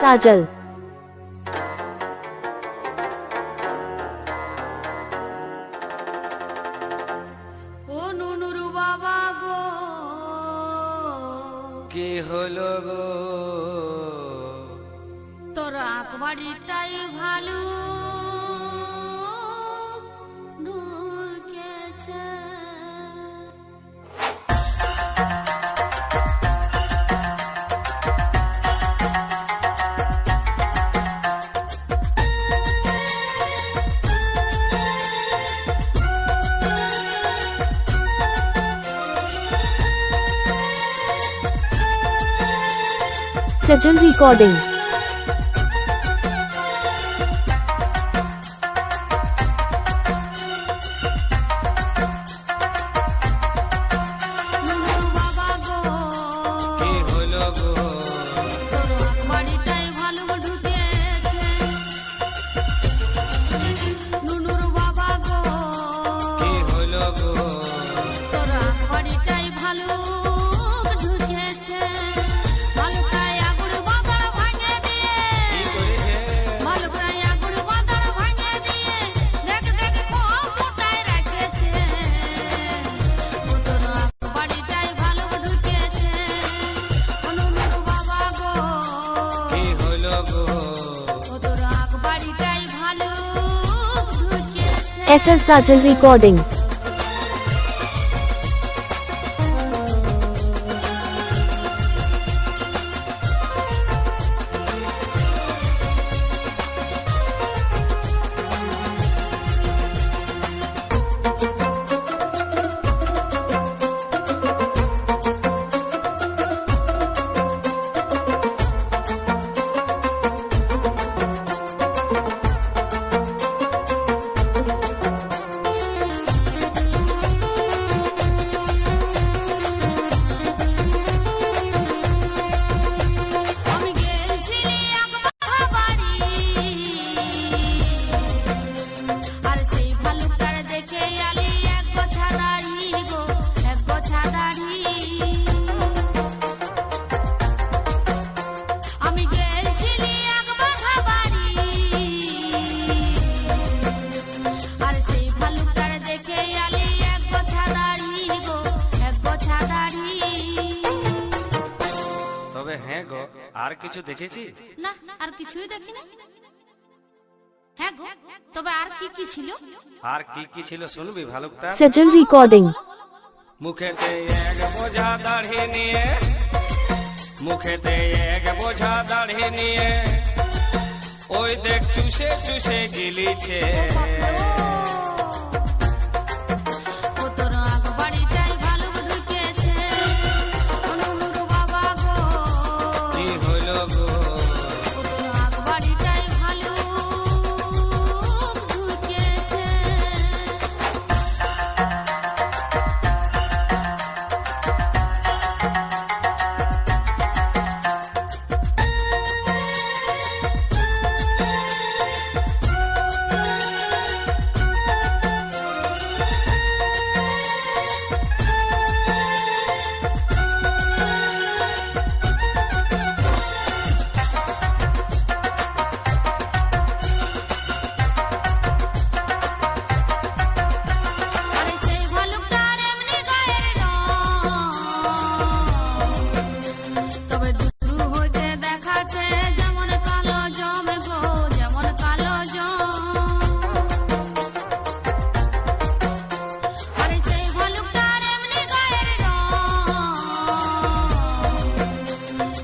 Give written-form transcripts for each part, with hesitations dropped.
साजल। ও নুনুর বাবা গো, কি হলো গো? তোর আকবাড়িটাই ভালো ঢুকেছে। सजल रिकॉर्डिंग। নুনুর বাবা গো, কি হলো গো? তোর আকবাড়িটাই ভালো ঢুকেছে। নুনুর বাবা গো, কি হলো গো? তোর আকবাড়িটাই ভালো ঢুকেছে। ভালুকায় আগুড় বাঁদর ভাঙে দিয়ে, কি করেছে? ভালুকায় আগুড় বাঁদর ভাঙে দিয়ে, দেখ দেখ কম মোটায় রেখেছে। ও তোর আকবাড়িটাই ভালো ঢুকেছে। ও নুনুর বাবা গো, কি হলো গো? ও তোর আকবাড়িটাই ভালো ঢুকেছে। एसएल साजल रिकॉर्डिंग। আমি গেছিলি একবাথা বাড়ি, আর সেই ভালুকটার দেখে আলি এক গোছা দাড়ি গো, এক গোছা দাড়ি। আমি গেছিলি একবাথা বাড়ি, আর সেই ভালুকটার দেখে আলি এক গোছা দাড়ি গো, এক গোছা দাড়ি। তবে হ্যাঁ গো, আর কিছু দেখেছি? না, আর কিছুই দেখি না। হ্যাঁ গো, তবে আর কি কি ছিল? আর কি কি ছিল শুনবি ভালুকটা? सजल रिकॉर्डिंग। মুখেতে এক বোঝা দাড়ি নিয়ে, মুখেতে এক বোঝা দাড়ি নিয়ে, ওই দেখ চুষে চুষে গিলিছে। ও তোর আকবাড়িটাই ভালো ঢুকেছে। ও নুনুর বাবা গো, কি হলো গো? ও তোর আকবাড়িটাই ভালো ঢুকেছে। আরে সেই ভালুকটার এমনি গায়ের রং, তবে দুরু হইতে দেখাচ্ছে যেমন কালো জম গো, যেমন কালো জম। আরে সেই ভালুকটার এমনি গায়ের রং,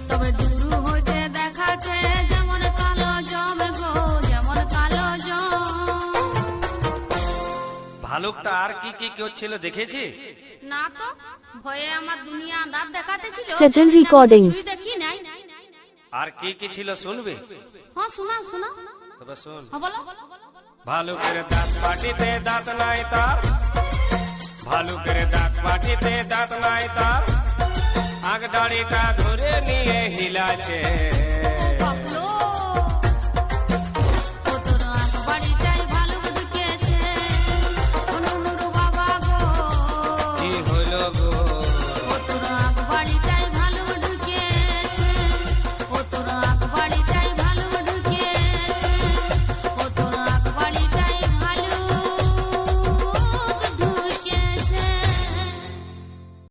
তবে দুরু হইতে দেখাচ্ছে যেমন কালো জম গো, যেমন কালো জম। ভালুকটা আর কি কি করছিল দেখেছি? না তো, ভয়ে আমার দুনিয়া আন্ধার দেখাতেছিল। সজল আমি recording। কিছুই দেখি নাই। আর কি কি ছিল শুনবি? হ্যাঁ শোনাও শোনাও। তবে শোন। হ্যাঁ বলো। ভালুকের দাঁত পাটিতে দাঁত নাই তার, ভালুকের দাঁত পাটিতে দাঁত নাই তার, আগ দাড়িটা ধরে নিয়ে হিলাছে।